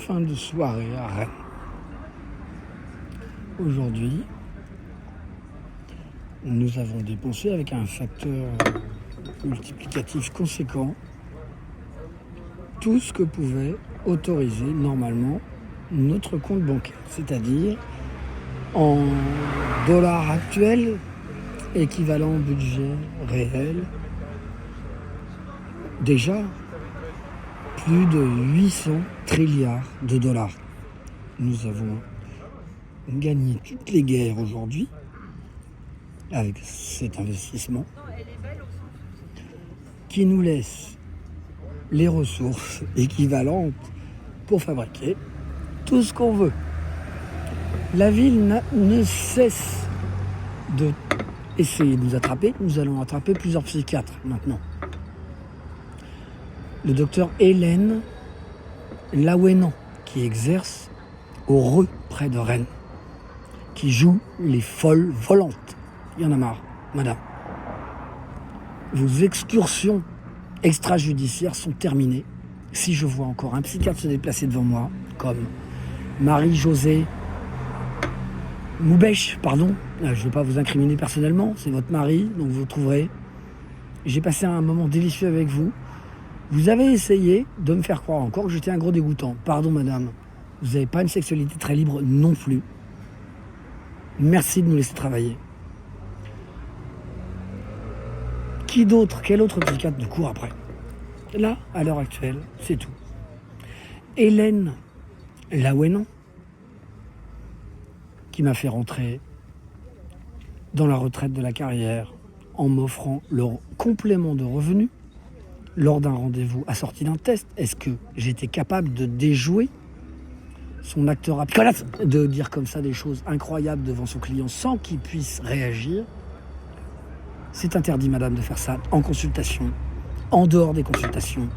fin de soirée à Rennes. Aujourd'hui, nous avons dépensé avec un facteur multiplicatif conséquent tout ce que pouvait autoriser normalement notre compte bancaire, c'est-à-dire en dollars actuels, équivalent budget réel, déjà plus de 800 trilliards de dollars. Nous avons gagné toutes les guerres aujourd'hui avec cet investissement qui nous laisse les ressources équivalentes pour fabriquer tout ce qu'on veut. La ville ne cesse de essayer de nous attraper. Nous allons attraper plusieurs psychiatres maintenant. Le docteur Hélène Laouénan, qui exerce au Reux, près de Rennes, qui joue les folles volantes. Il y en a marre, madame. Vos excursions extrajudiciaires sont terminées. Si je vois encore un psychiatre se déplacer devant moi, comme Marie-Josée Moubèche, pardon, je ne vais pas vous incriminer personnellement, c'est votre mari, donc vous le trouverez. J'ai passé un moment délicieux avec vous. Vous avez essayé de me faire croire encore que j'étais un gros dégoûtant. Pardon, madame. Vous n'avez pas une sexualité très libre non plus. Merci de nous laisser travailler. Qui d'autre, quel autre psychiatre nous court après? Là, à l'heure actuelle, c'est tout. Hélène Laouénan, qui m'a fait rentrer dans la retraite de la carrière en m'offrant le complément de revenus lors d'un rendez-vous assorti d'un test. Est-ce que j'étais capable de déjouer son acteur apicolate, de dire comme ça des choses incroyables devant son client sans qu'il puisse réagir? C'est interdit, madame, de faire ça en consultation, en dehors des consultations,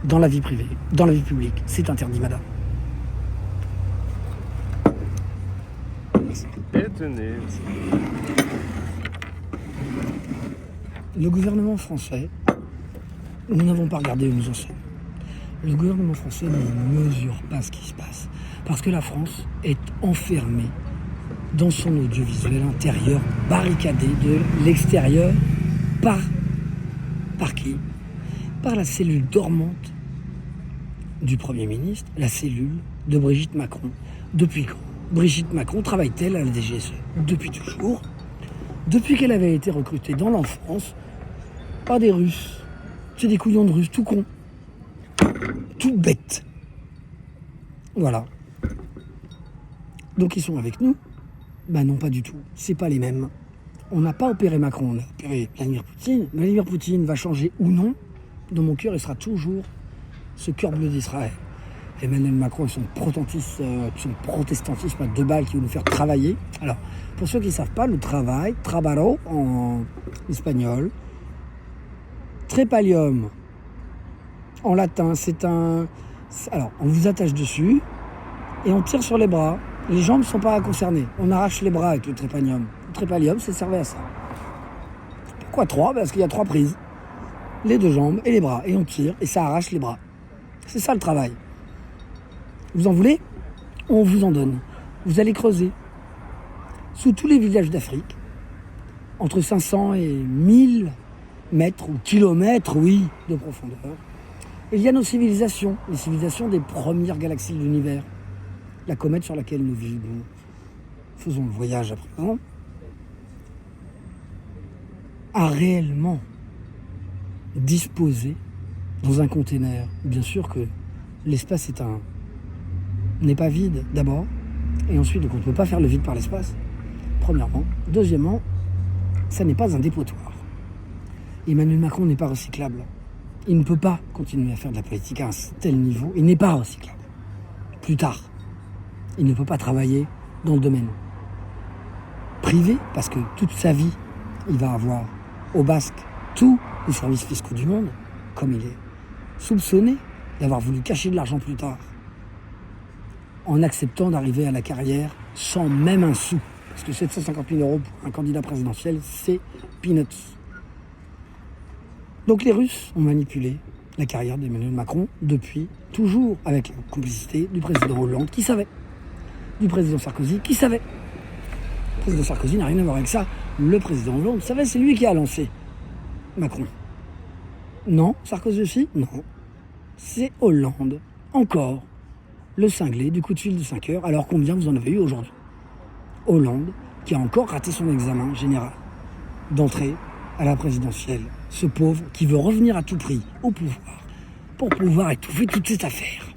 dans la vie privée, dans la vie publique. C'est interdit, madame. Le gouvernement français, nous n'avons pas regardé où nous en sommes. Le gouvernement français ne mesure pas ce qui se passe. Parce que la France est enfermée dans son audiovisuel intérieur, barricadé de l'extérieur. Par qui? Par la cellule dormante du Premier ministre, la cellule de Brigitte Macron. Depuis quand Brigitte Macron travaille-t-elle à la DGSE? Depuis toujours. Depuis qu'elle avait été recrutée dans l'enfance par des Russes. C'est des couillons de Russes, tout cons. Tout bêtes. Voilà. Donc ils sont avec nous? Ben non, pas du tout. C'est pas les mêmes. On n'a pas opéré Macron, on a opéré Vladimir Poutine. Vladimir Poutine va changer ou non. Dans mon cœur, il sera toujours ce cœur bleu d'Israël. Emmanuel Macron et son protestantisme à deux balles qui veut nous faire travailler. Alors, pour ceux qui ne savent pas, le travail, trabajo en espagnol, trépalium en latin, c'est un... Alors, on vous attache dessus et on tire sur les bras. Les jambes ne sont pas concernées. On arrache les bras avec le trépalium. Le trépalium, ça servait à ça. Pourquoi 3? Parce qu'il y a 3 prises. Les 2 jambes et les bras. Et on tire et ça arrache les bras. C'est ça le travail. Vous en voulez? On vous en donne. Vous allez creuser. Sous tous les villages d'Afrique, entre 500 et 1000 mètres ou kilomètres, oui, de profondeur, il y a nos civilisations, les civilisations des premières galaxies de l'univers. La comète sur laquelle nous vivons, faisons le voyage à présent, a réellement disposé dans un container. Bien sûr que l'espace n'est pas vide d'abord, et ensuite donc on ne peut pas faire le vide par l'espace, premièrement. Deuxièmement, ça n'est pas un dépotoir. Emmanuel Macron n'est pas recyclable. Il ne peut pas continuer à faire de la politique à un tel niveau. Il n'est pas recyclable. Plus tard, il ne peut pas travailler dans le domaine privé, parce que toute sa vie, il va avoir au basque tous les services fiscaux du monde, comme il est soupçonné d'avoir voulu cacher de l'argent plus tard, en acceptant d'arriver à la carrière sans même un sou. Parce que 750 000 € pour un candidat présidentiel, c'est peanuts. Donc les Russes ont manipulé la carrière d'Emmanuel Macron depuis toujours, avec la complicité du président Hollande qui savait, du président Sarkozy qui savait. Le président Sarkozy n'a rien à voir avec ça. Le président Hollande savait, c'est lui qui a lancé Macron. Non, Sarkozy aussi? Non. C'est Hollande, encore, le cinglé du coup de fil de 5 heures, alors combien vous en avez eu aujourd'hui? Hollande, qui a encore raté son examen général d'entrée à la présidentielle. Ce pauvre qui veut revenir à tout prix au pouvoir pour pouvoir étouffer toute cette affaire.